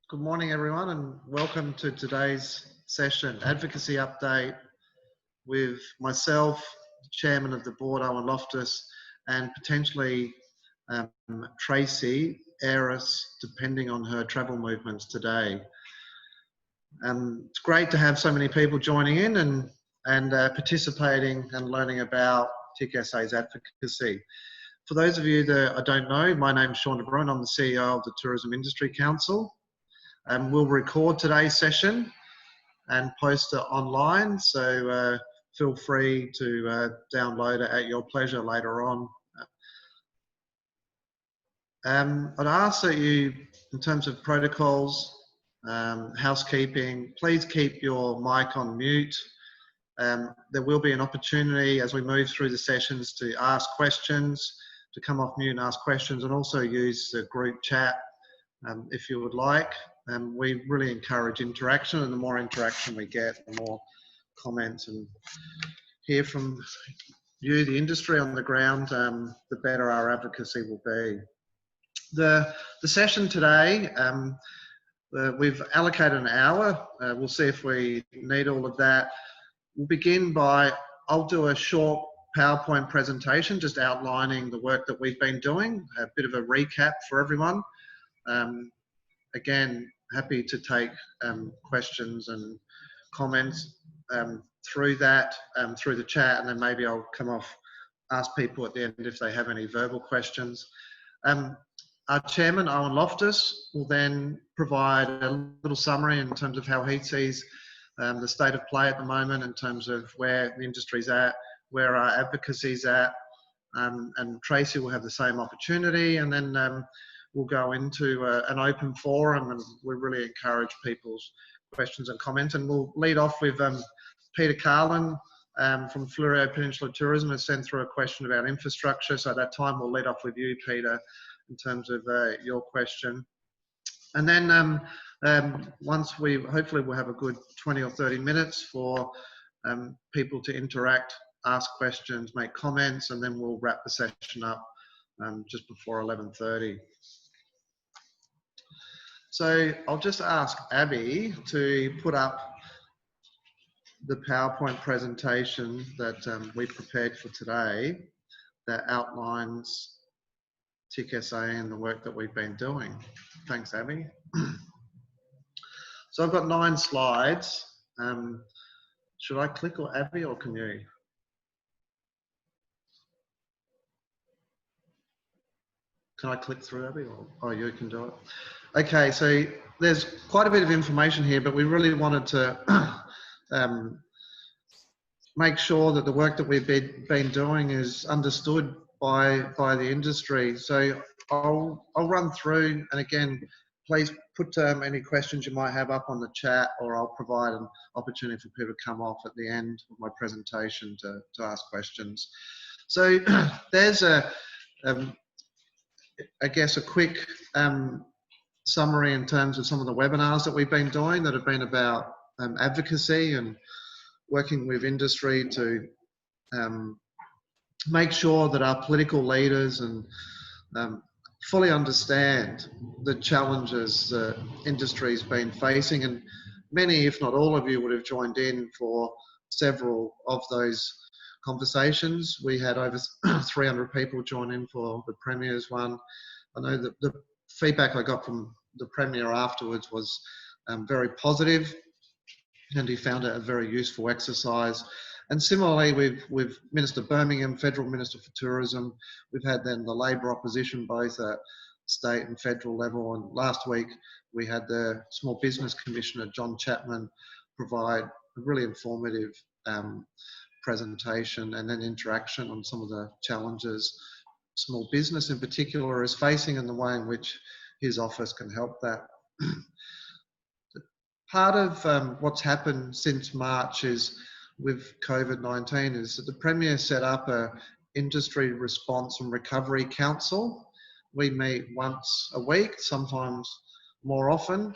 Good morning, everyone, and welcome to today's session, Advocacy Update, with myself, the Chairman of the Board, Eoin Loftus, and potentially Traci Ayris, depending on her travel movements today. It's great to have so many people joining in and participating and learning about TiCSA's advocacy. For those of you that I don't know, my name is Shaun de Bruyn. I'm the CEO of the Tourism Industry Council. We'll record today's session and post it online, so feel free to download it at your pleasure later on. I'd ask that you, in terms of protocols, housekeeping, please keep your mic on mute. There will be an opportunity as we move through the sessions to ask questions, to come off mute and ask questions, and also use the group chat if you would like. We really encourage interaction, and the more interaction we get, the more comments and hear from you, the industry on the ground, the better our advocacy will be. The session today, we've allocated an hour. We'll see if we need all of that. We'll begin by, I'll do a short PowerPoint presentation just outlining the work that we've been doing, a bit of a recap for everyone. Again, happy to take questions and comments through that, through the chat, and then maybe I'll come off, ask people at the end if they have any verbal questions. Our chairman, Eoin Loftus, will then provide a little summary in terms of how he sees the state of play at the moment, in terms of where the industry's at, where our advocacy's at, and Traci will have the same opportunity, and then we'll go into an open forum, and we really encourage people's questions and comments. And we'll lead off with Peter Carlin from Fleurieu Peninsula Tourism has sent through a question about infrastructure. So at that time, we'll lead off with you, Peter, in terms of your question. And then once hopefully we'll have a good 20 or 30 minutes for people to interact, ask questions, make comments, and then we'll wrap the session up just before 11:30. So I'll just ask Abby to put up the PowerPoint presentation that we prepared for today that outlines TiCSA and the work that we've been doing. Thanks, Abby. So I've got 9 slides. Should I click, or Abby, or can you? Can I click through, Abby? Or you can do it. Okay, so there's quite a bit of information here, but we really wanted to make sure that the work that we've been doing is understood by the industry. So I'll run through, and again, please put any questions you might have up on the chat, or I'll provide an opportunity for people to come off at the end of my presentation to ask questions. So there's I guess a quick summary in terms of some of the webinars that we've been doing that have been about advocacy and working with industry to make sure that our political leaders and fully understand the challenges that industry's been facing. And many, if not all of you, would have joined in for several of those conversations. We had over 300 people join in for the Premier's one. I know that the feedback I got from the Premier afterwards was very positive, and he found it a very useful exercise. And similarly with Minister Birmingham, Federal Minister for Tourism, we've had then the Labor opposition both at state and federal level. And last week we had the Small Business Commissioner, John Chapman, provide a really informative presentation and then interaction on some of the challenges small business in particular is facing and the way in which his office can help that. Part of what's happened since March is with COVID-19 is that the Premier set up a industry response and recovery council. We meet once a week, sometimes more often,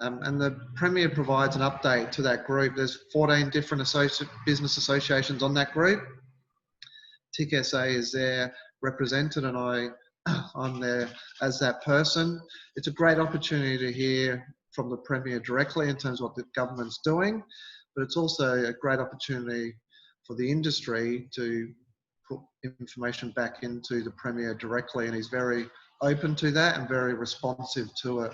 and the Premier provides an update to that group. There's 14 different business associations on that group. TiCSA is there represented, and I'm there as that person. It's a great opportunity to hear from the Premier directly in terms of what the government's doing, but it's also a great opportunity for the industry to put information back into the Premier directly, and he's very open to that and very responsive to it.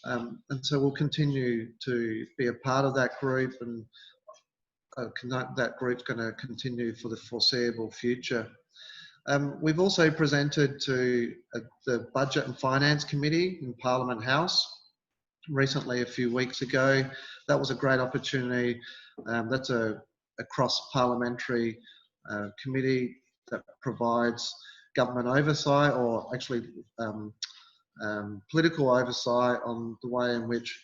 And so we'll continue to be a part of that group, and that group's going to continue for the foreseeable future. We've also presented to the Budget and Finance Committee in Parliament House recently, a few weeks ago. That was a great opportunity. That's a cross-parliamentary committee that provides government oversight, or actually political oversight on the way in which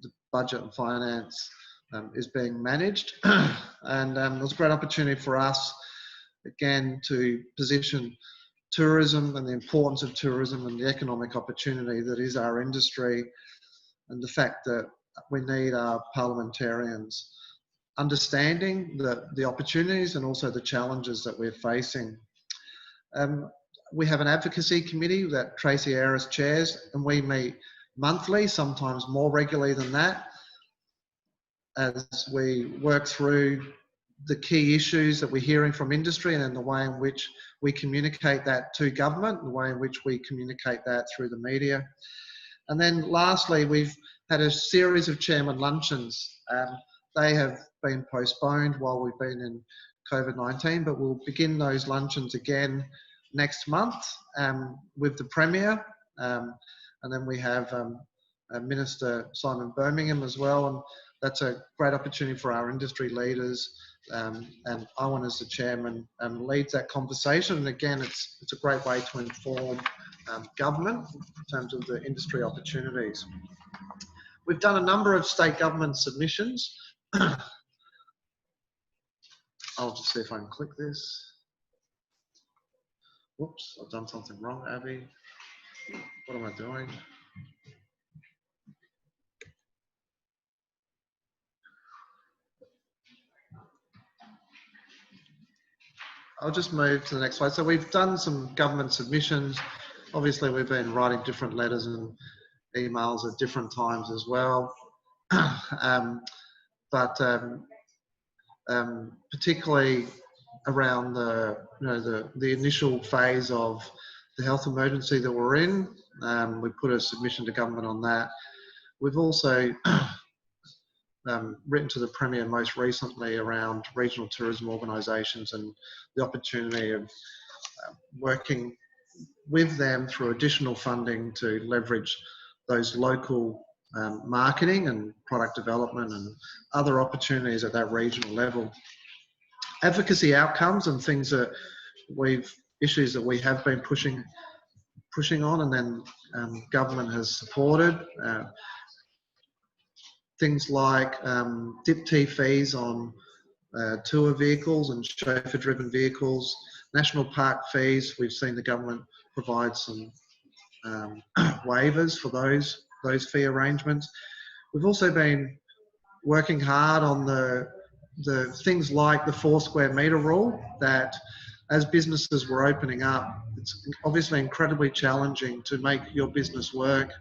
the budget and finance is being managed. And it was a great opportunity for us, again, to position tourism and the importance of tourism and the economic opportunity that is our industry, and the fact that we need our parliamentarians understanding the opportunities and also the challenges that we're facing. We have an advocacy committee that Traci Ayris chairs, and we meet monthly, sometimes more regularly than that, as we work through the key issues that we're hearing from industry, and then the way in which we communicate that to government, the way in which we communicate that through the media. And then lastly, we've had a series of chairman luncheons. They have been postponed while we've been in COVID-19, but we'll begin those luncheons again next month with the Premier. And then we have Minister Simon Birmingham as well. And that's a great opportunity for our industry leaders. And Eoin, as the chairman, leads that conversation. And again, it's a great way to inform government in terms of the industry opportunities. We've done a number of state government submissions. I'll just see if I can click this. Whoops, I've done something wrong, Abby. What am I doing? I'll just move to the next slide. So we've done some government submissions. Obviously, we've been writing different letters and emails at different times as well. Particularly around the initial phase of the health emergency that we're in, we put a submission to government on that. We've also written to the Premier most recently around regional tourism organisations and the opportunity of working with them through additional funding to leverage those local marketing and product development and other opportunities at that regional level. Advocacy outcomes and things that issues that we have been pushing on, and then government has supported. Things like DIPT fees on tour vehicles and chauffeur-driven vehicles, national park fees. We've seen the government provide some waivers for those fee arrangements. We've also been working hard on the things like the 4 square metre rule, that as businesses were opening up, it's obviously incredibly challenging to make your business work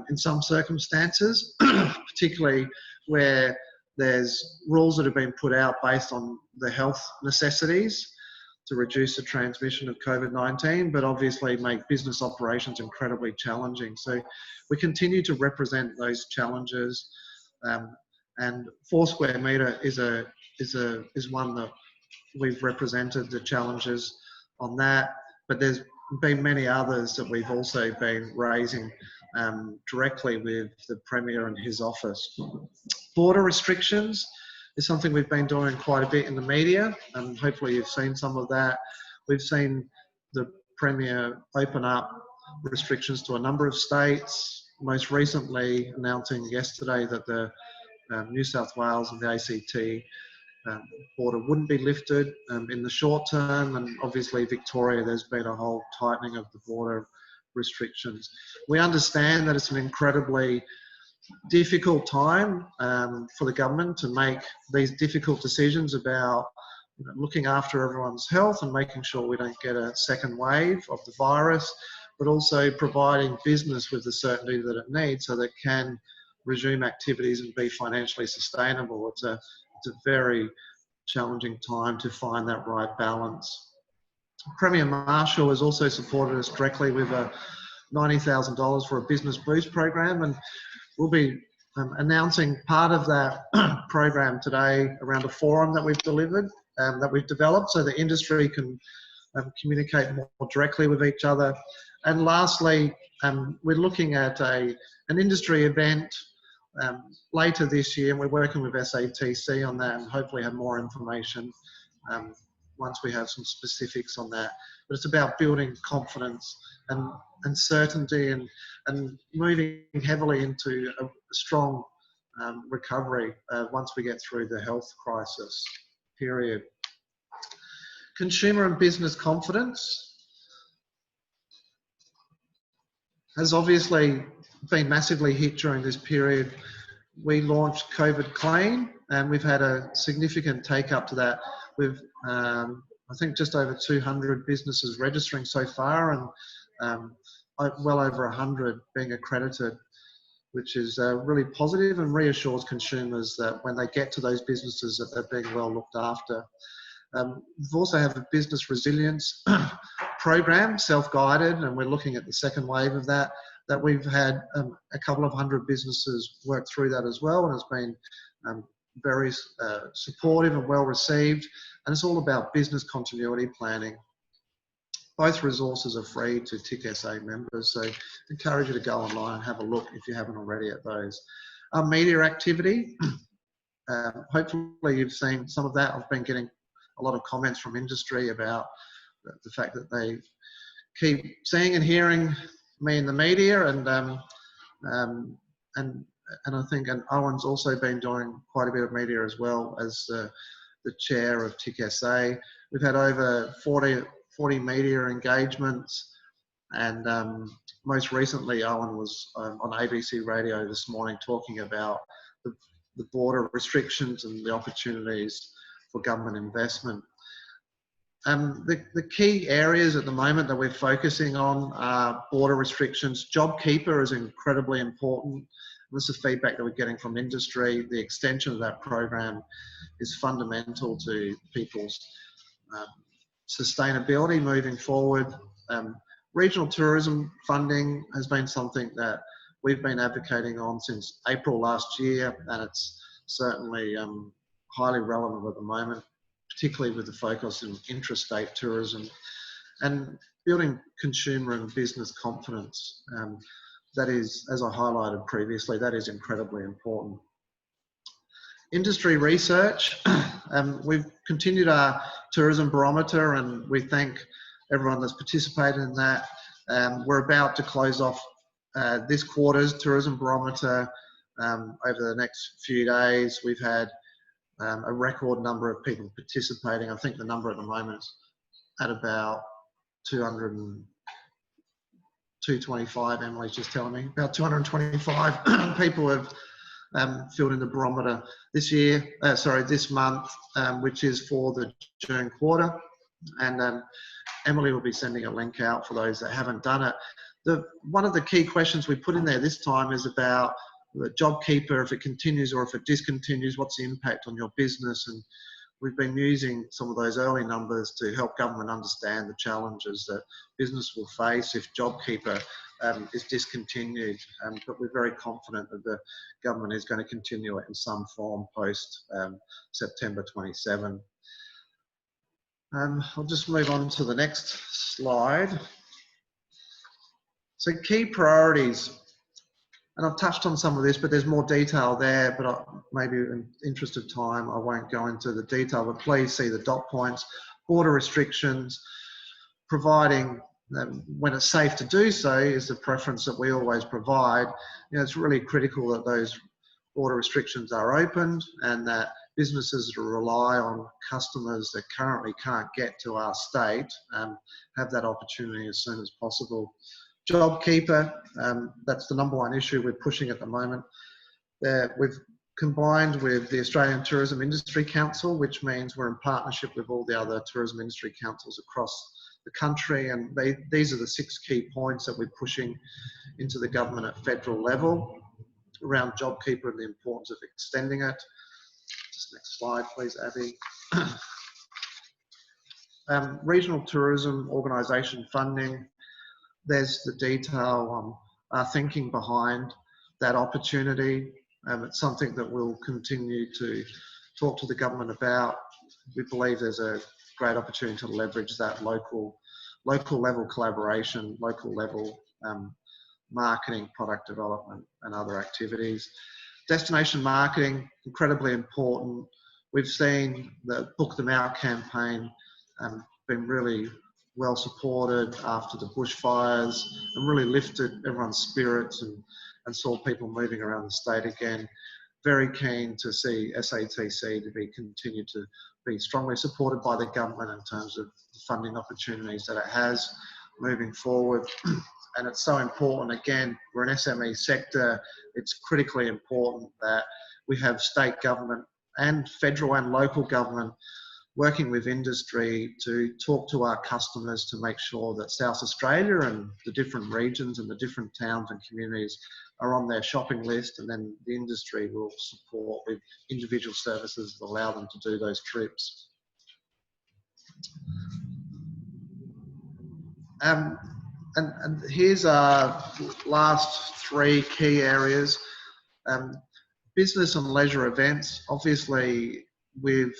in some circumstances, particularly where there's rules that have been put out based on the health necessities to reduce the transmission of COVID-19, but obviously make business operations incredibly challenging. So we continue to represent those challenges, and 4 square metre is one that we've represented the challenges on that, but there's been many others that we've also been raising directly with the Premier and his office. Border restrictions is something we've been doing quite a bit in the media, and hopefully you've seen some of that. We've seen the Premier open up restrictions to a number of states, most recently announcing yesterday that the New South Wales and the ACT border wouldn't be lifted in the short term, and obviously Victoria, there's been a whole tightening of the border restrictions. We understand that it's an incredibly difficult time for the government to make these difficult decisions about looking after everyone's health and making sure we don't get a second wave of the virus. but also providing business with the certainty that it needs so that it can resume activities and be financially sustainable. It's a very challenging time to find that right balance. Premier Marshall has also supported us directly with $90,000 for a business boost program, and we'll be announcing part of that program today around a forum that we've developed so the industry can communicate more directly with each other. And lastly, we're looking at an industry event later this year, and we're working with SATC on that and hopefully have more information once we have some specifics on that. But it's about building confidence and certainty and moving heavily into a strong recovery once we get through the health crisis period. Consumer and business confidence has obviously been massively hit during this period. We launched COVID Clean, and we've had a significant take up to that. We've, I think, just over 200 businesses registering so far, and well over 100 being accredited, which is really positive and reassures consumers that when they get to those businesses that they're being well looked after. We've also have a business resilience program, self-guided, and we're looking at the second wave of that we've had a couple of hundred businesses work through that as well, and it's been very supportive and well received, and it's all about business continuity planning. Both resources are free to TiCSA members, so I encourage you to go online and have a look if you haven't already at those. Our media activity, hopefully you've seen some of that. I've been getting a lot of comments from industry about the fact that they keep seeing and hearing me in the media, and I think Eoin's also been doing quite a bit of media as well as the chair of TiCSA. We've had over 40 media engagements, and most recently Eoin was on ABC radio this morning talking about the border restrictions and the opportunities for government investment. The key areas at the moment that we're focusing on are border restrictions. JobKeeper is incredibly important. This is feedback that we're getting from industry. The extension of that program is fundamental to people's sustainability moving forward. Regional tourism funding has been something that we've been advocating on since April last year, and it's certainly highly relevant at the moment, particularly with the focus on intrastate tourism and building consumer and business confidence. That is, as I highlighted previously, that is incredibly important. Industry research, we've continued our tourism barometer, and we thank everyone that's participated in that. We're about to close off this quarter's tourism barometer over the next few days. We've had a record number of people participating. I think the number at the moment is at about 225, Emily's just telling me. About 225 people have filled in the barometer this month, which is for the June quarter. And Emily will be sending a link out for those that haven't done it. One of the key questions we put in there this time is about the JobKeeper, if it continues or if it discontinues, what's the impact on your business? And we've been using some of those early numbers to help government understand the challenges that business will face if JobKeeper is discontinued. But we're very confident that the government is going to continue it in some form post September 27. I'll just move on to the next slide. So key priorities. And I've touched on some of this, but there's more detail there, but maybe in interest of time, I won't go into the detail, but please see the dot points. Border restrictions, providing when it's safe to do so is the preference that we always provide. You know, it's really critical that those border restrictions are opened and that businesses that rely on customers that currently can't get to our state have that opportunity as soon as possible. JobKeeper, that's the number one issue we're pushing at the moment. We've combined with the Australian Tourism Industry Council, which means we're in partnership with all the other tourism industry councils across the country, and these are the 6 key points that we're pushing into the government at federal level around JobKeeper and the importance of extending it. Just next slide, please, Abby. Regional tourism organisation funding. There's the detail on our thinking behind that opportunity. It's something that we'll continue to talk to the government about. We believe there's a great opportunity to leverage that local level collaboration, local level marketing, product development and other activities. Destination marketing, incredibly important. We've seen the Book Them Out campaign been really well supported after the bushfires and really lifted everyone's spirits and saw people moving around the state again. Very keen to see SATC to be continued to be strongly supported by the government in terms of the funding opportunities that it has moving forward. And it's so important, again, we're an SME sector, it's critically important that we have state government and federal and local government working with industry to talk to our customers to make sure that South Australia and the different regions and the different towns and communities are on their shopping list, and then the industry will support with individual services that allow them to do those trips. And here's our last 3 key areas. Business and leisure events, obviously with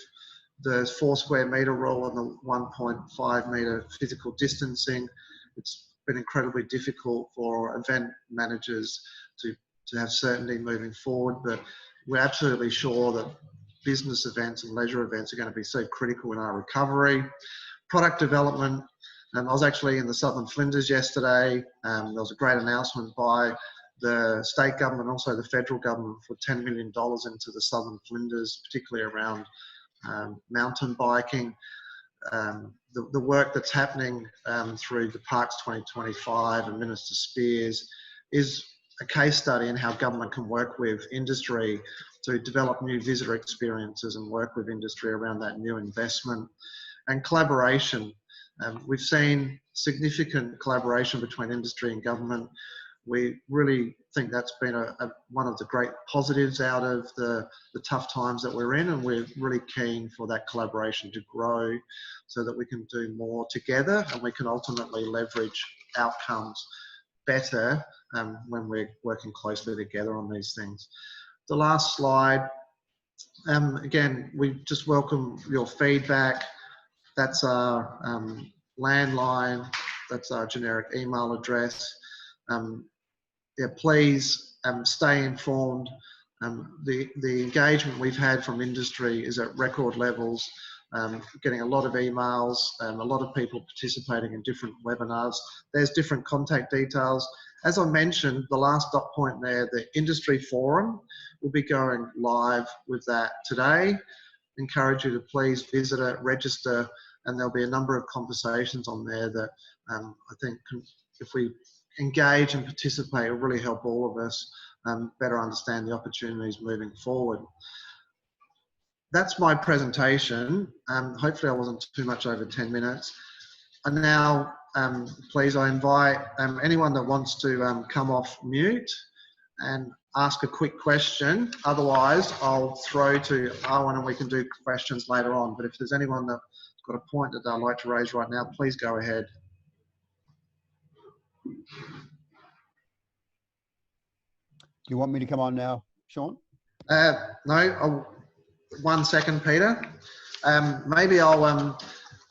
the 4 square metre rule and the 1.5 metre physical distancing, it's been incredibly difficult for event managers to have certainty moving forward, but we're absolutely sure that business events and leisure events are going to be so critical in our recovery. Product development, I was actually in the Southern Flinders yesterday. There was a great announcement by the state government, also the federal government, for $10 million into the Southern Flinders, particularly around mountain biking. The work that's happening through the Parks 2025 and Minister Spears is a case study in how government can work with industry to develop new visitor experiences and work with industry around that new investment. And collaboration. We've seen significant collaboration between industry and government. We really think that's been one of the great positives out of the tough times that we're in, and we're really keen for that collaboration to grow so that we can do more together and we can ultimately leverage outcomes better when we're working closely together on these things. The last slide, again, we just welcome your feedback. That's our landline, that's our generic email address. Yeah, please stay informed. The engagement we've had from industry is at record levels, getting a lot of emails, a lot of people participating in different webinars. There's different contact details. As I mentioned, the last dot point there, the industry forum will be going live with that today. Encourage you to please visit it, register, and there'll be a number of conversations on there that I think if we engage and participate, it will really help all of us better understand the opportunities moving forward. That's my presentation. Hopefully I wasn't too much over 10 minutes. And now, please, I invite anyone that wants to come off mute and ask a quick question. Otherwise, I'll throw to Eoin and we can do questions later on. But if there's anyone that's got a point that they'd like to raise right now, please go ahead. Do you want me to come on now, Shaun? No, 1 second, Peter. Maybe I'll,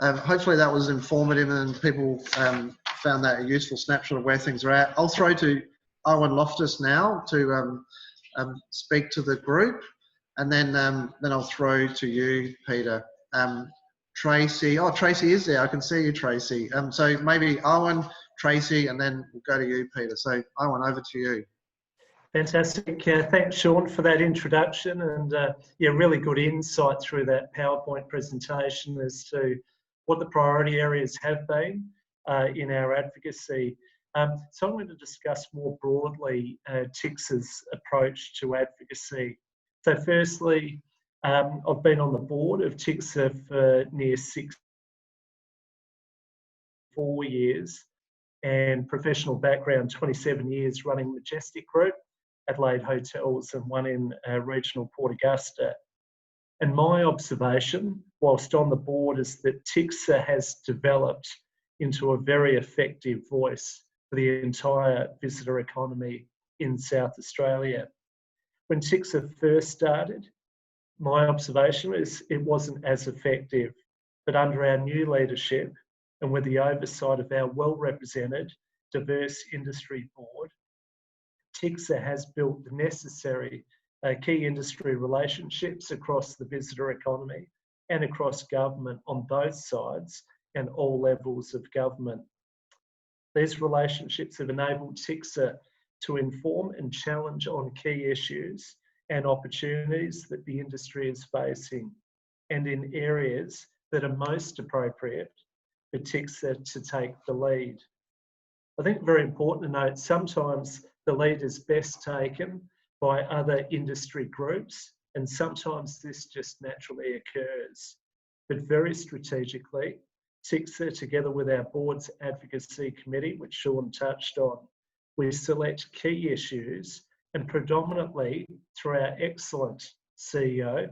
hopefully that was informative and people found that a useful snapshot of where things are at. I'll throw to Eoin Loftus now to speak to the group, and then I'll throw to you, Peter. Traci, oh, Traci is there. I can see you, Traci. So maybe Eoin, Traci, and then we'll go to you, Peter. So Eoin, over to you. Fantastic. Thanks, Shaun, for that introduction, and yeah, really good insight through that PowerPoint presentation as to what the priority areas have been in our advocacy. So I'm going to discuss more broadly TiCSA's approach to advocacy. So firstly, I've been on the board of TiCSA for near 6 4 years, and professional background 27 years running Majestic Group, Adelaide Hotels, and one in regional Port Augusta. And my observation, whilst on the board, is that TiCSA has developed into a very effective voice for the entire visitor economy in South Australia. When TiCSA first started, my observation is it wasn't as effective, but under our new leadership and with the oversight of our well-represented, diverse industry board, TiCSA has built the necessary key industry relationships across the visitor economy and across government on both sides and all levels of government. These relationships have enabled TiCSA to inform and challenge on key issues and opportunities that the industry is facing, and in areas that are most appropriate for TiCSA to take the lead. I think very important to note, sometimes the lead is best taken by other industry groups, and sometimes this just naturally occurs. But very strategically, TiCSA, together with our board's advocacy committee, which Shaun touched on, we select key issues and predominantly through our excellent CEO,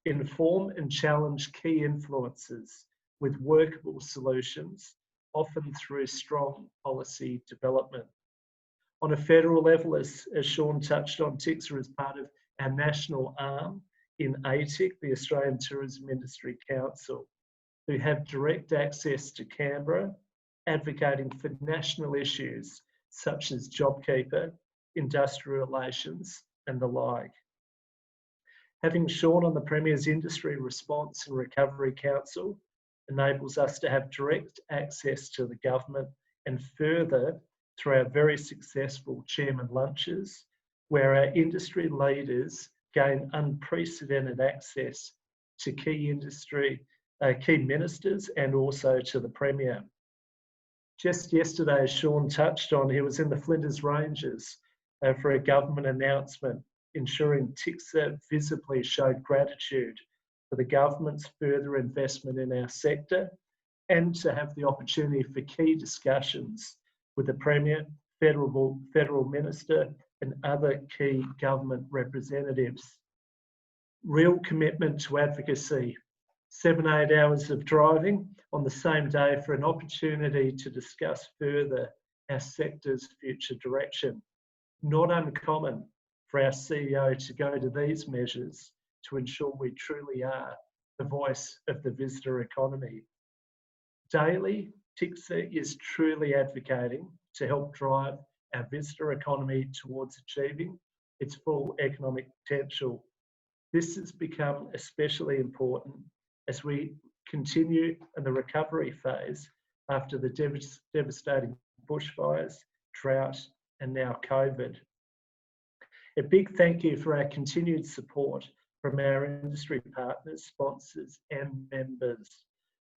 inform and challenge key influences with workable solutions, often through strong policy development. On a federal level, as Shaun touched on, TiCSA is part of our national arm in ATIC, the Australian Tourism Industry Council, who have direct access to Canberra, advocating for national issues such as JobKeeper, industrial relations, and the like. Having Shaun on the Premier's Industry Response and Recovery Council enables us to have direct access to the government, and further through our very successful chairman lunches, where our industry leaders gain unprecedented access to key ministers and also to the Premier. Just yesterday, as Shaun touched on, he was in the Flinders Ranges for a government announcement ensuring TiCSA visibly showed gratitude for the government's further investment in our sector, and to have the opportunity for key discussions with the Premier, Federal Minister, and other key government representatives. Real commitment to advocacy. 7-8 hours of driving on the same day for an opportunity to discuss further our sector's future direction. Not uncommon for our CEO to go to these measures to ensure we truly are the voice of the visitor economy. Daily, TiCSA is truly advocating to help drive our visitor economy towards achieving its full economic potential. This has become especially important as we continue in the recovery phase after the devastating bushfires, drought, and now COVID. A big thank you for our continued support from our industry partners, sponsors, and members,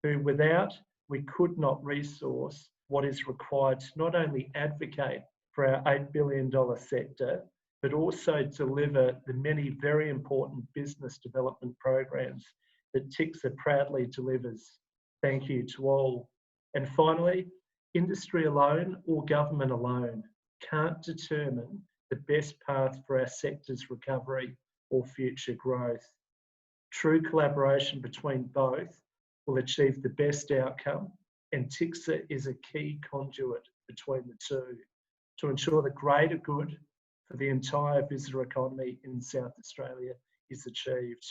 who without we could not resource what is required to not only advocate for our $8 billion sector, but also deliver the many very important business development programs that TiCSA proudly delivers. Thank you to all. And finally, industry alone or government alone can't determine the best path for our sector's recovery or future growth. True collaboration between both will achieve the best outcome, and TiCSA is a key conduit between the two to ensure the greater good for the entire visitor economy in South Australia is achieved.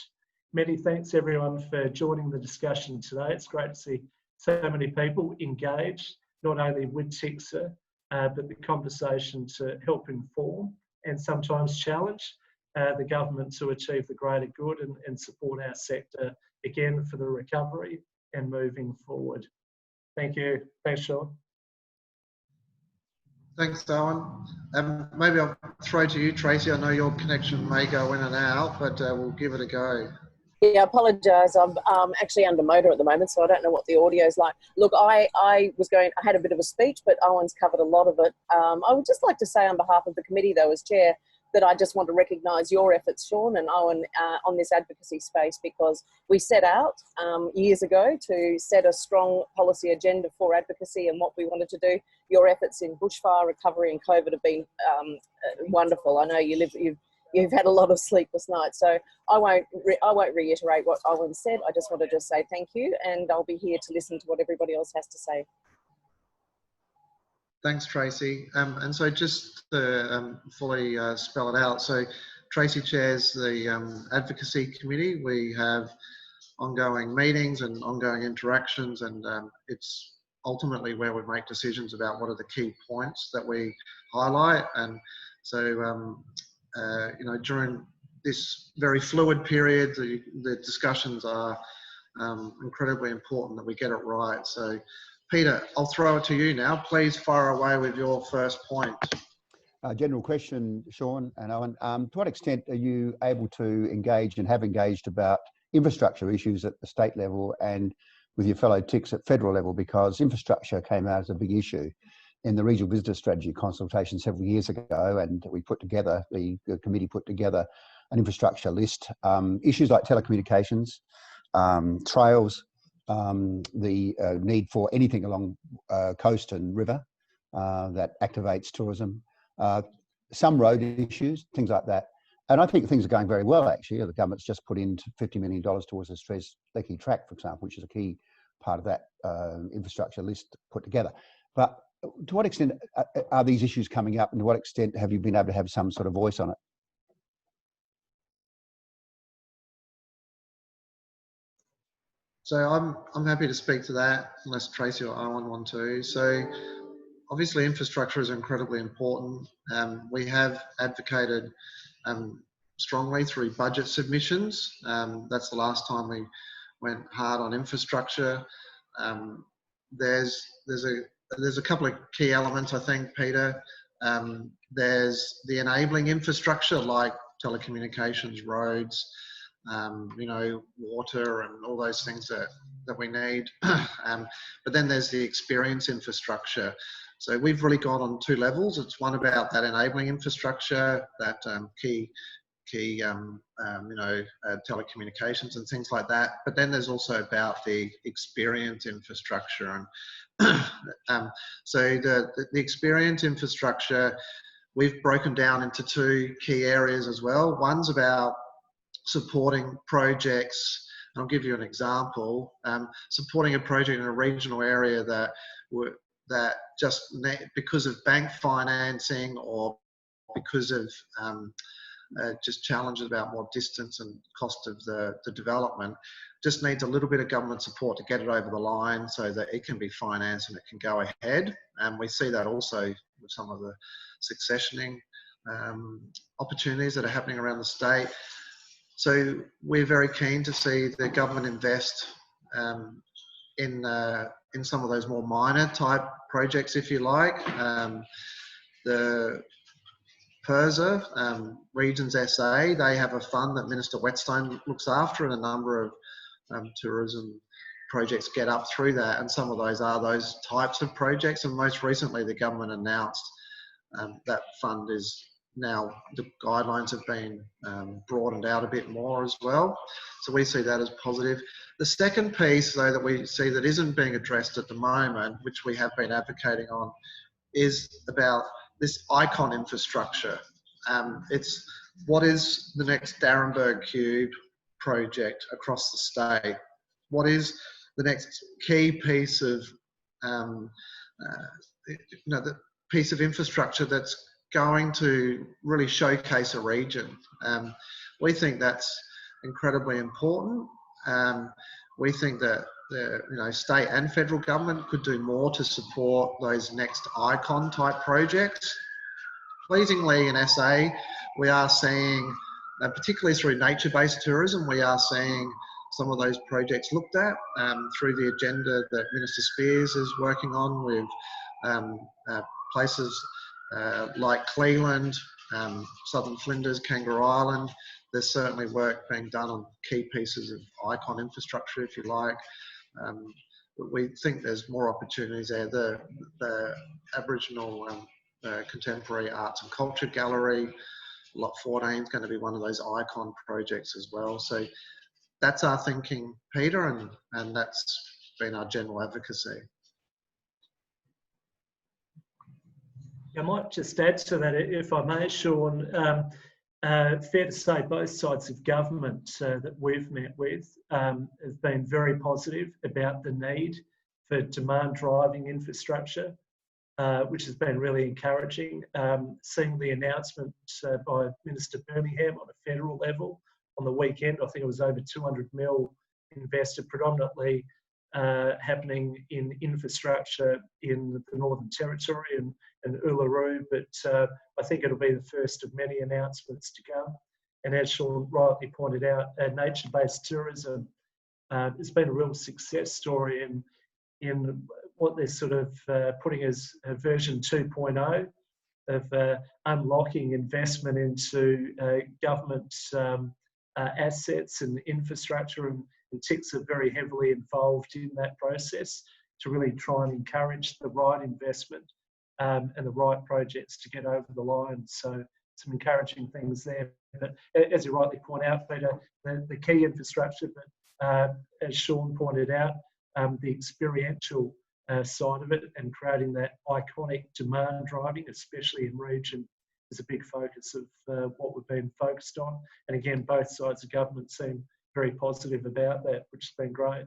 Many thanks everyone for joining the discussion today. It's great to see so many people engaged, not only with TiCSA, but the conversation to help inform and sometimes challenge the government to achieve the greater good and support our sector, again, for the recovery and moving forward. Thank you. Thanks, Shaun. Thanks, Eoin. Maybe I'll throw to you, Traci. I know your connection may go in and out, but we'll give it a go. Yeah, I apologise. I'm actually under motor at the moment, so I don't know what the audio is like. Look, I had a bit of a speech, but Eoin's covered a lot of it. I would just like to say on behalf of the committee, though, as chair, that I just want to recognise your efforts, Shaun and Eoin, on this advocacy space, because we set out years ago to set a strong policy agenda for advocacy and what we wanted to do. Your efforts in bushfire recovery and COVID have been wonderful. I know you've had a lot of sleepless nights, so I won't reiterate what Eoin said. I just want to say thank you, and I'll be here to listen to what everybody else has to say. Thanks, Traci. And so just to fully spell it out, so Traci chairs the advocacy committee. We have ongoing meetings and ongoing interactions, and it's ultimately where we make decisions about what are the key points that we highlight. And so, you know, during this very fluid period, the discussions are incredibly important that we get it right. So, Peter, I'll throw it to you now. Please fire away with your first point. General question, Shaun and Eoin. To what extent are you able to engage and have engaged about infrastructure issues at the state level and with your fellow TiCSA at federal level? Because infrastructure came out as a big issue in the regional business strategy consultation several years ago, and we put together, the committee put together an infrastructure list. Issues like telecommunications, trails, the need for anything along coast and river that activates tourism, some road issues, things like that. And I think things are going very well, actually. The government's just put in $50 million towards the Strzelecki track, for example, which is a key part of that infrastructure list put together. But to what extent are these issues coming up, and to what extent have you been able to have some sort of voice on it? So I'm happy to speak to that, unless Traci or Eoin want to. So obviously infrastructure is incredibly important. We have advocated strongly through budget submissions. That's the last time we went hard on infrastructure. There's a couple of key elements, I think, Peter. There's the enabling infrastructure like telecommunications, roads, you know, water and all those things that we need. But then there's the experience infrastructure. So we've really gone on two levels. It's one about that enabling infrastructure, that key you know, telecommunications and things like that. But then there's also about the experience infrastructure. And so the experience infrastructure, we've broken down into two key areas as well. One's about supporting projects. I'll give you an example. Supporting a project in a regional area that just because of bank financing or because of just challenges about more distance and cost of the development, just needs a little bit of government support to get it over the line so that it can be financed and it can go ahead. And we see that also with some of the successioning opportunities that are happening around the state. So we're very keen to see the government invest in some of those more minor type projects, if you like. The PIRSA, Regions SA, they have a fund that Minister Whetstone looks after, and a number of tourism projects get up through that, and some of those are those types of projects. And most recently the government announced that fund is now, the guidelines have been broadened out a bit more as well. So we see that as positive. The second piece, though, that we see that isn't being addressed at the moment, which we have been advocating on, is about this icon infrastructure. It's what is the next Darrenberg Cube project across the state? What is the next key piece of, you know, the piece of infrastructure that's going to really showcase a region? We think that's incredibly important. We think that the, you know, state and federal government could do more to support those next icon type projects. Pleasingly in SA, we are seeing, particularly through nature-based tourism, we are seeing some of those projects looked at through the agenda that Minister Spears is working on with places like Cleveland, Southern Flinders, Kangaroo Island. There's certainly work being done on key pieces of icon infrastructure, if you like. We think there's more opportunities there. The Aboriginal Contemporary Arts and Culture Gallery, Lot 14 is going to be one of those icon projects as well. So that's our thinking, Peter, and that's been our general advocacy. I might just add to that, if I may, Shaun. Fair to say both sides of government that we've met with have been very positive about the need for demand driving infrastructure, which has been really encouraging. Seeing the announcement by Minister Birmingham on a federal level on the weekend, I think it was over 200 mil invested, predominantly happening in infrastructure in the Northern Territory and Uluru, but I think it'll be the first of many announcements to come. And as Shaun rightly pointed out, nature-based tourism has been a real success story in what they're sort of putting as version 2.0 of unlocking investment into government assets and infrastructure, and TiCSA are very heavily involved in that process to really try and encourage the right investment and the right projects to get over the line. So some encouraging things there. But as you rightly point out, Peter, the key infrastructure, but as Shaun pointed out, the experiential side of it and creating that iconic demand driving, especially in region, is a big focus of what we've been focused on. And again, both sides of government seem very positive about that, which has been great.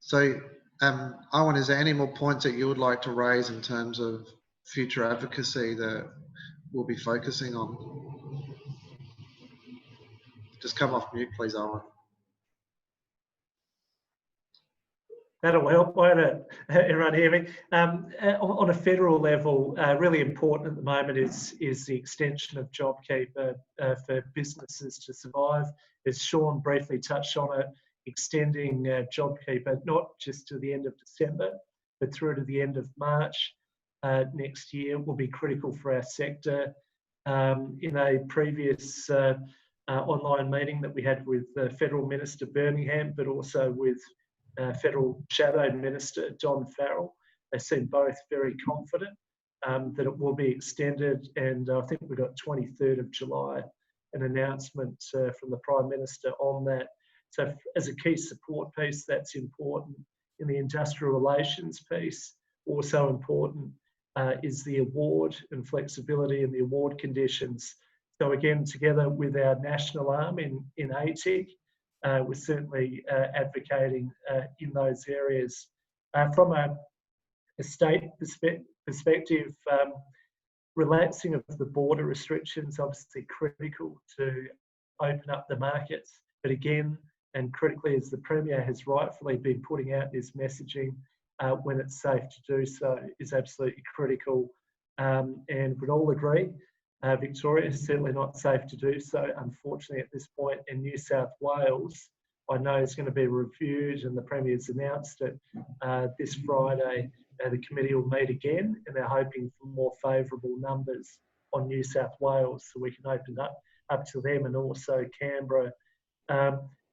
So, Eoin, is there any more points that you would like to raise in terms of future advocacy that we'll be focusing on? Just come off mute, please, Eoin. That'll help, won't it? Everyone hear me? On a federal level, really important at the moment is the extension of JobKeeper for businesses to survive. As Shaun briefly touched on it, extending JobKeeper not just to the end of December, but through to the end of March next year will be critical for our sector. In a previous online meeting that we had with Federal Minister Birmingham, but also with Federal Shadow Minister Don Farrell, they seem both very confident that it will be extended, and I think we got 23rd of July an announcement from the Prime Minister on that. So as a key support piece, that's important. In the industrial relations piece, also important is the award and flexibility in the award conditions. So again, together with our national arm in ATIC, we're certainly advocating in those areas. From a state perspective, relaxing of the border restrictions obviously critical to open up the markets, but again, and critically, as the Premier has rightfully been putting out this messaging, when it's safe to do so is absolutely critical. And we'd all agree, Victoria is certainly not safe to do so. Unfortunately, at this point in New South Wales, I know it's going to be reviewed, and the Premier's announced it this Friday. The committee will meet again, and they're hoping for more favourable numbers on New South Wales so we can open up to them, and also Canberra.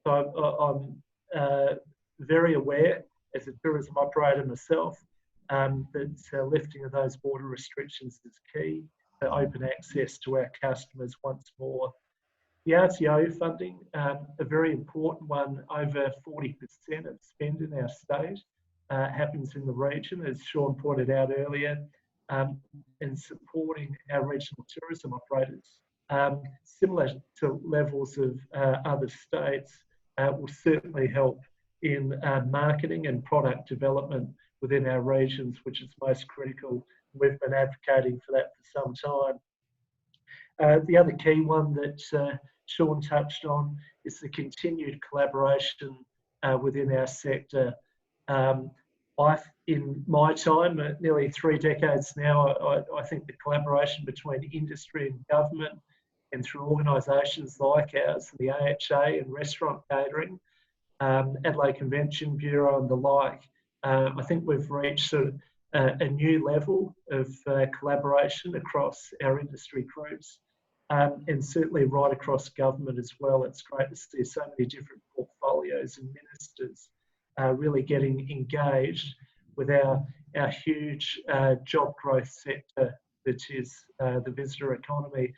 So I'm very aware, as a tourism operator myself, that lifting of those border restrictions is key to open access to our customers once more. The RTO funding, a very important one. Over 40% of spend in our state happens in the region, as Shaun pointed out earlier, and supporting our regional tourism operators, similar to levels of other states, will certainly help in marketing and product development within our regions, which is most critical. We've been advocating for that for some time. The other key one that Shaun touched on is the continued collaboration within our sector. in my time, nearly 3 decades now, I think the collaboration between industry and government and through organisations like ours, the AHA and restaurant catering, Adelaide Convention Bureau and the like, I think we've reached sort of a new level of collaboration across our industry groups, and certainly right across government as well. It's great to see so many different portfolios and ministers really getting engaged with our huge job growth sector that is the visitor economy.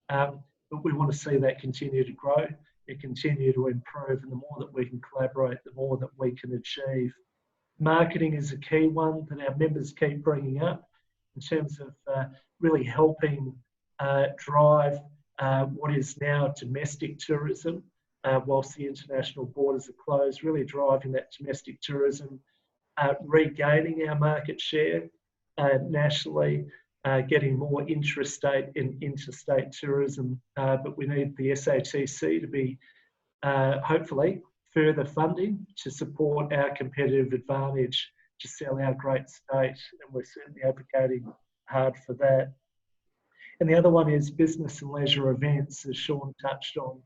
But we want to see that continue to grow and continue to improve, and the more that we can collaborate, the more that we can achieve. Marketing is a key one that our members keep bringing up in terms of really helping drive what is now domestic tourism, whilst the international borders are closed, really driving that domestic tourism, regaining our market share nationally, getting more intrastate and interstate tourism, but we need the SATC to be hopefully further funding to support our competitive advantage to sell our great state, and we're certainly advocating hard for that. And the other one is business and leisure events, as Shaun touched on.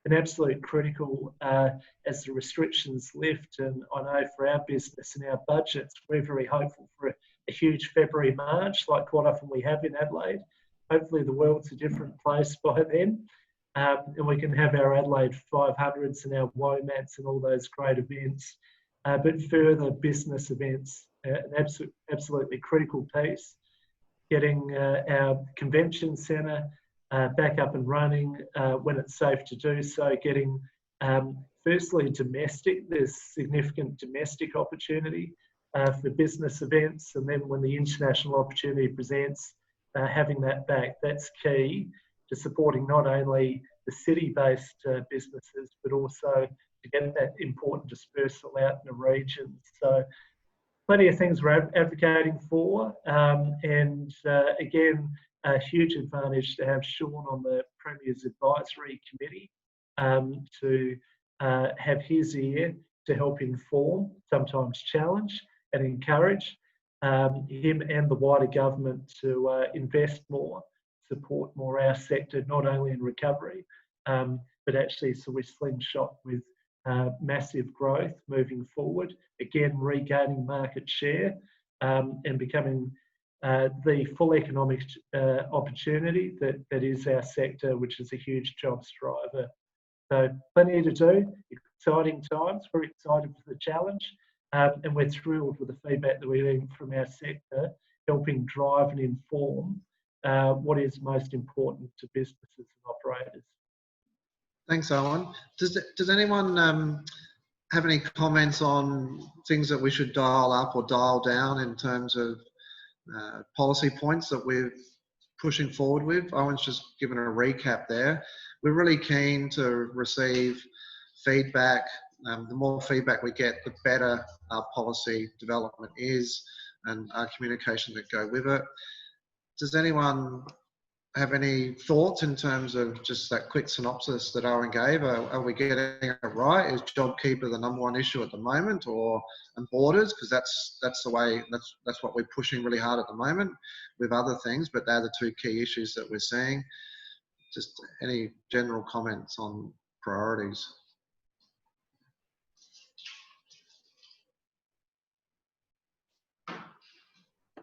An absolute critical as the restrictions lift, and I know for our business and our budgets, we're very hopeful for a huge February, March, like quite often we have in Adelaide. Hopefully the world's a different place by then, and we can have our Adelaide 500s and our WOMATs and all those great events, but further business events, an absolutely critical piece. Getting our convention centre back up and running when it's safe to do so, getting firstly domestic, there's significant domestic opportunity for business events, and then when the international opportunity presents, having that back, that's key to supporting not only the city-based businesses, but also to get that important dispersal out in the region. So plenty of things we're advocating for, and again, a huge advantage to have Shaun on the Premier's Advisory Committee to have his ear to help inform, sometimes challenge and encourage him and the wider government to invest more, support more our sector, not only in recovery, but actually so we slingshot with massive growth moving forward, again regaining market share and becoming the full economic opportunity that is our sector, which is a huge jobs driver. So plenty to do, exciting times, very excited for the challenge, and we're thrilled with the feedback that we're getting from our sector, helping drive and inform what is most important to businesses and operators. Thanks, Eoin. Does anyone have any comments on things that we should dial up or dial down in terms of policy points that we're pushing forward with? Eoin's just given a recap there. We're really keen to receive feedback. The more feedback we get, the better our policy development is and our communication that go with it. Does anyone have any thoughts in terms of just that quick synopsis that Eoin gave? Are we getting it right? Is JobKeeper the #1 issue at the moment, or borders? Because that's the way, that's what we're pushing really hard at the moment with other things, but they're the two key issues that we're seeing. Just any general comments on priorities?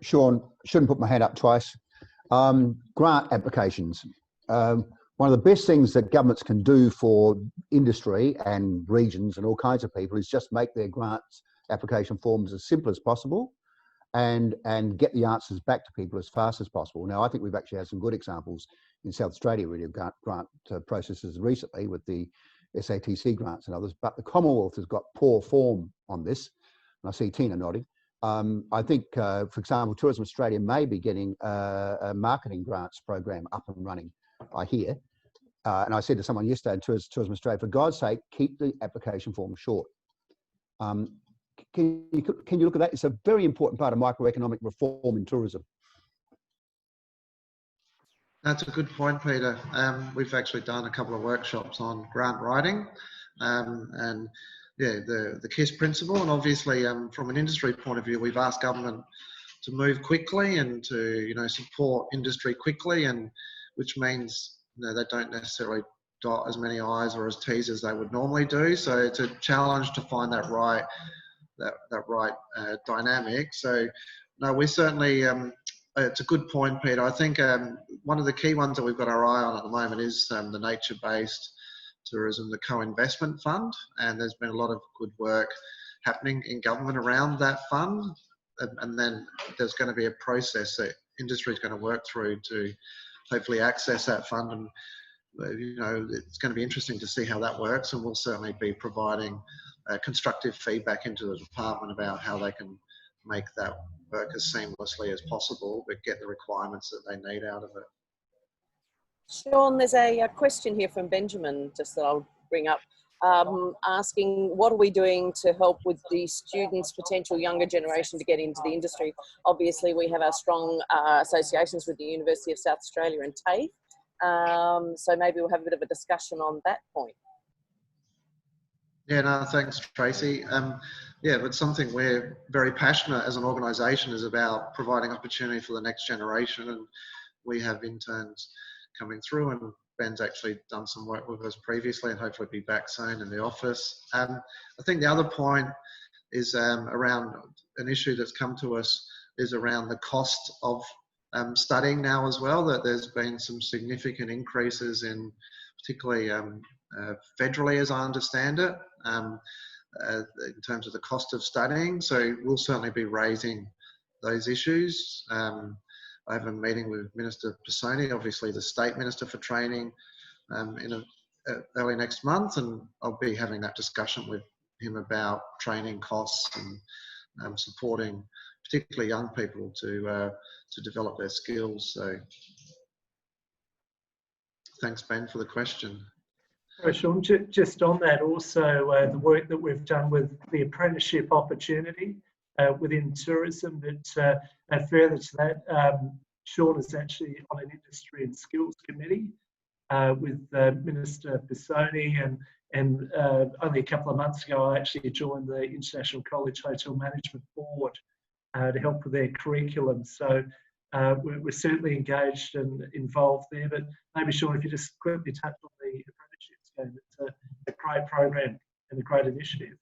Shaun, shouldn't put my hand up twice. Grant applications. One of the best things that governments can do for industry and regions and all kinds of people is just make their grants application forms as simple as possible and get the answers back to people as fast as possible. Now, I think we've actually had some good examples in South Australia really of grant processes recently with the SATC grants and others, but the Commonwealth has got poor form on this, and I see Tina nodding. I think, for example, Tourism Australia may be getting a marketing grants program up and running, I hear. And I said to someone yesterday in Tourism Australia, for God's sake, keep the application form short. Can you look at that? It's a very important part of microeconomic reform in tourism. That's a good point, Peter. We've actually done a couple of workshops on grant writing, and the KISS principle, and obviously from an industry point of view, we've asked government to move quickly and to support industry quickly, and which means they don't necessarily dot as many I's or as T's as they would normally do. So it's a challenge to find that right dynamic. So no, we certainly it's a good point, Peter. I think one of the key ones that we've got our eye on at the moment is the nature-based tourism, the co-investment fund, and there's been a lot of good work happening in government around that fund, and then there's going to be a process that industry is going to work through to hopefully access that fund, and it's going to be interesting to see how that works, and we'll certainly be providing constructive feedback into the department about how they can make that work as seamlessly as possible, but get the requirements that they need out of it. Shaun, there's a question here from Benjamin, just that I'll bring up, asking what are we doing to help with the students, potential younger generation to get into the industry? Obviously, we have our strong associations with the University of South Australia and TAFE, so maybe we'll have a bit of a discussion on that point. Yeah, no, thanks, Tracy. Yeah, but something we're very passionate as an organisation is about providing opportunity for the next generation, and we have interns coming through, and Ben's actually done some work with us previously and hopefully be back soon in the office. I think the other point is around an issue that's come to us is around the cost of studying now as well, that there's been some significant increases in particularly federally, as I understand it, in terms of the cost of studying. So we'll certainly be raising those issues. I have a meeting with Minister Pisoni, obviously the State Minister for Training, early next month, and I'll be having that discussion with him about training costs and supporting particularly young people to develop their skills. So thanks, Ben, for the question. Shaun, just on that also, the work that we've done with the apprenticeship opportunity within tourism, that further to that, Shaun is actually on an industry and skills committee with Minister Pisoni, and only a couple of months ago I actually joined the International College Hotel Management Board to help with their curriculum. So we're certainly engaged and involved there, but maybe Shaun, if you just quickly touch on the apprenticeship scheme. It's a great program and a great initiative.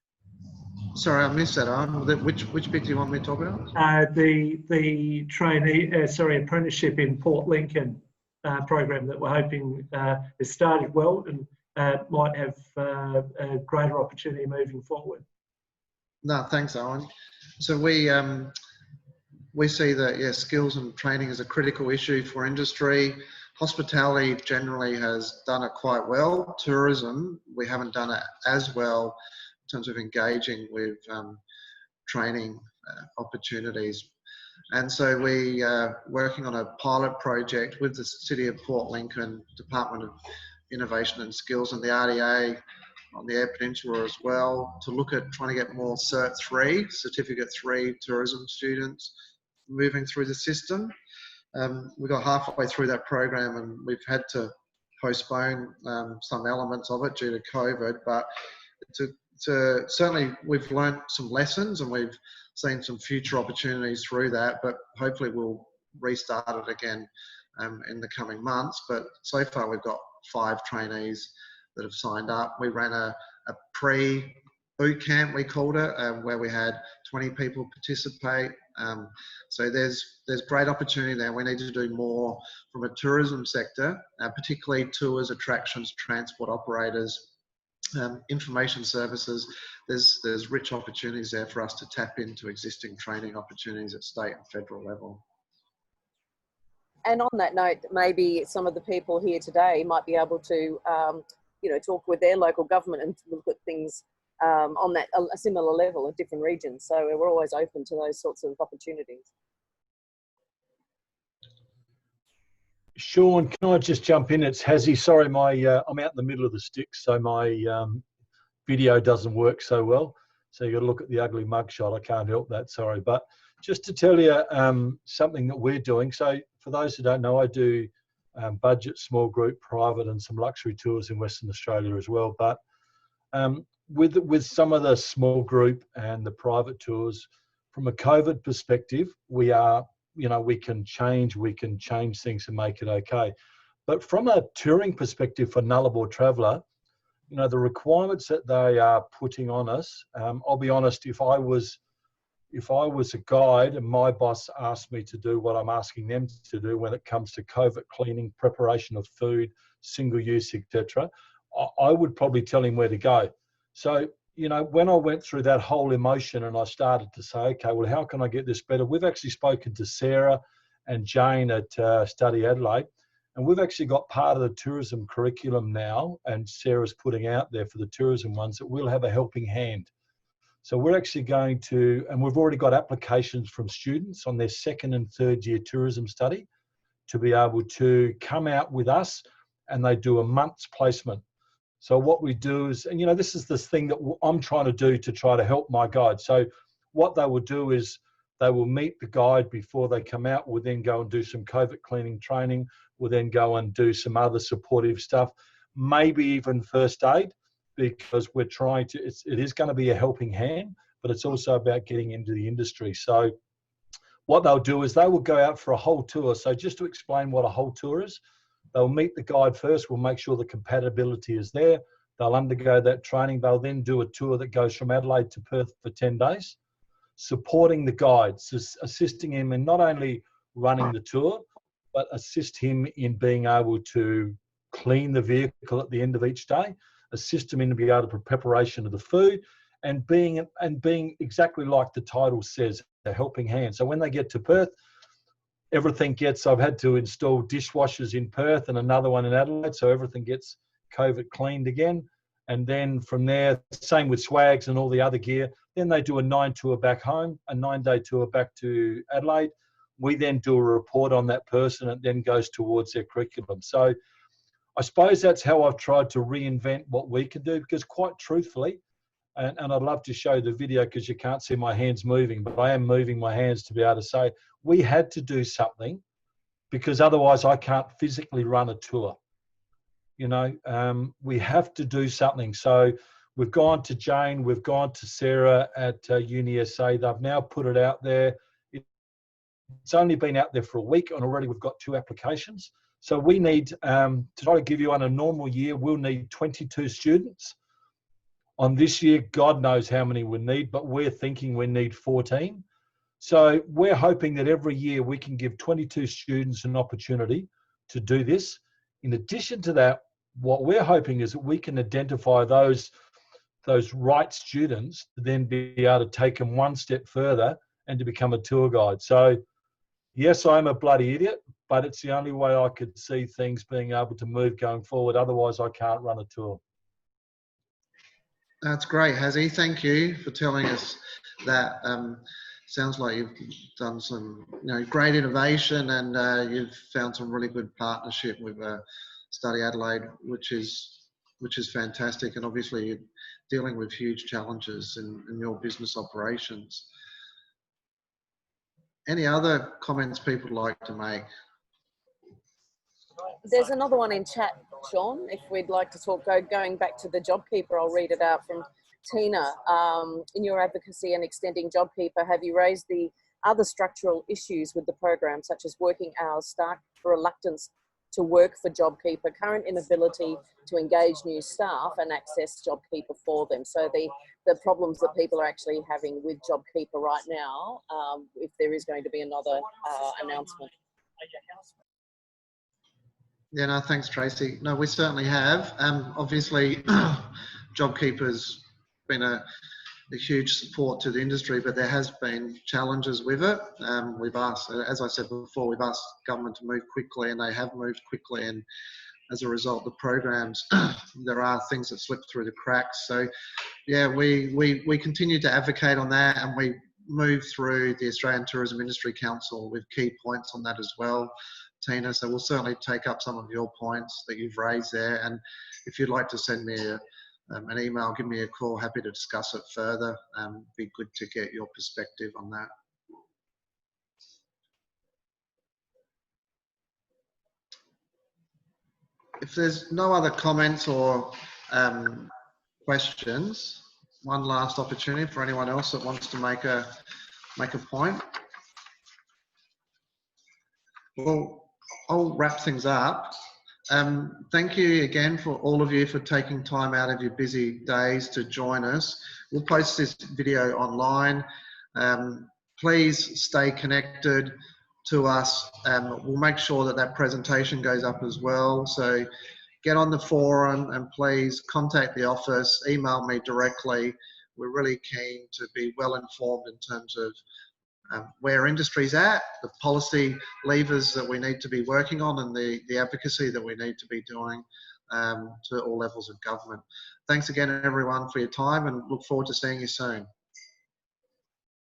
Sorry, I missed that, Eoin. Which bit do you want me to talk about? The trainee, apprenticeship in Port Lincoln program that we're hoping has started well and might have a greater opportunity moving forward. No, thanks, Eoin. So we see that skills and training is a critical issue for industry. Hospitality generally has done it quite well. Tourism, we haven't done it as well in terms of engaging with training opportunities. And so we are working on a pilot project with the City of Port Lincoln, Department of Innovation and Skills, and the RDA on the Eyre Peninsula as well, to look at trying to get more Cert 3, Certificate 3 tourism students moving through the system. We got halfway through that program and we've had to postpone some elements of it due to COVID, but certainly we've learned some lessons and we've seen some future opportunities through that, but hopefully we'll restart it again in the coming months. But so far we've got 5 trainees that have signed up. We ran a pre-boot camp, we called it, where we had 20 people participate. So there's great opportunity there. We need to do more from a tourism sector, particularly tours, attractions, transport operators, information services. There's rich opportunities there for us to tap into existing training opportunities at state and federal level. And on that note, maybe some of the people here today might be able to, talk with their local government and look at things on that a similar level in different regions. So we're always open to those sorts of opportunities. Shaun, can I just jump in? It's Hazzy. Sorry, I'm out in the middle of the sticks, so my video doesn't work so well. So you've got to look at the ugly mugshot. I can't help that, sorry. But just to tell you something that we're doing. So for those who don't know, I do budget, small group, private, and some luxury tours in Western Australia as well. But with some of the small group and the private tours, from a COVID perspective, we are, we can change things and make it okay. But from a touring perspective for nullable traveller, the requirements that they are putting on us, I'll be honest, if I was a guide and my boss asked me to do what I'm asking them to do when it comes to COVID cleaning, preparation of food, single use, etc., I would probably tell him where to go. So, when I went through that whole emotion and I started to say, okay, well, how can I get this better? We've actually spoken to Sarah and Jane at Study Adelaide, and we've actually got part of the tourism curriculum now, and Sarah's putting out there for the tourism ones that we'll have a helping hand. So we're actually going to, and we've already got applications from students on their 2nd and 3rd year tourism study to be able to come out with us, and they do a month's placement. So what we do is, and this is this thing that I'm trying to do to try to help my guide. So what they will do is they will meet the guide before they come out. We'll then go and do some COVID cleaning training. We'll then go and do some other supportive stuff, maybe even first aid, because we're trying to, it is going to be a helping hand, but it's also about getting into the industry. So what they'll do is they will go out for a whole tour. So just to explain what a whole tour is, they'll meet the guide first. We'll make sure the compatibility is there. They'll undergo that training. They'll then do a tour that goes from Adelaide to Perth for 10 days, supporting the guide, assisting him in not only running the tour, but assist him in being able to clean the vehicle at the end of each day, assist him in to be able to preparation of the food, and being exactly like the title says, a helping hand. So when they get to Perth, everything gets, I've had to install dishwashers in Perth and another one in Adelaide, so everything gets COVID cleaned again. And then from there, same with swags and all the other gear. Then they do a 9 tour back home, a 9-day tour back to Adelaide. We then do a report on that person, and then goes towards their curriculum. So I suppose that's how I've tried to reinvent what we can do, because quite truthfully, and I'd love to show the video because you can't see my hands moving, but I am moving my hands to be able to say, we had to do something because otherwise I can't physically run a tour. We have to do something. So we've gone to Jane, we've gone to Sarah at UniSA. They've now put it out there. It's only been out there for a week, and already we've got 2 applications. So we need, to try to give you on a normal year, we'll need 22 students. On this year, God knows how many we need, but we're thinking we need 14. So we're hoping that every year we can give 22 students an opportunity to do this. In addition to that, what we're hoping is that we can identify those right students to then be able to take them one step further and to become a tour guide. So yes, I'm a bloody idiot, but it's the only way I could see things being able to move going forward. Otherwise, I can't run a tour. That's great, Hazzy. Thank you for telling us that. Sounds like you've done some great innovation, and you've found some really good partnership with Study Adelaide, which is fantastic. And obviously you're dealing with huge challenges in your business operations. Any other comments people would like to make? There's another one in chat, Shaun, if we'd like to talk. Going back to the JobKeeper, I'll read it out from Tina. In your advocacy and extending JobKeeper, have you raised the other structural issues with the program, such as working hours, staff reluctance to work for JobKeeper, current inability to engage new staff and access JobKeeper for them? So the problems that people are actually having with JobKeeper right now, if there is going to be another announcement. Yeah, no, thanks, Tracy. No, we certainly have. Obviously, JobKeeper's been a huge support to the industry, but there has been challenges with it. We've asked, as I said before, we've asked government to move quickly, and they have moved quickly. And as a result, the programs, there are things that slip through the cracks. So, yeah, we continue to advocate on that, and we move through the Australian Tourism Industry Council with key points on that as well, Tina. So we'll certainly take up some of your points that you've raised there. And if you'd like to send me an email, give me a call, happy to discuss it further. Be good to get your perspective on that. If there's no other comments or questions. One last opportunity for anyone else that wants to make a point. Well, I'll wrap things up. Thank you again for all of you for taking time out of your busy days to join us. We'll post this video online. Please stay connected to us. We'll make sure that that presentation goes up as well. So get on the forum and please contact the office, email me directly. We're really keen to be well informed in terms of where industry's at, the policy levers that we need to be working on, and the advocacy that we need to be doing to all levels of government. Thanks again, everyone, for your time, and look forward to seeing you soon.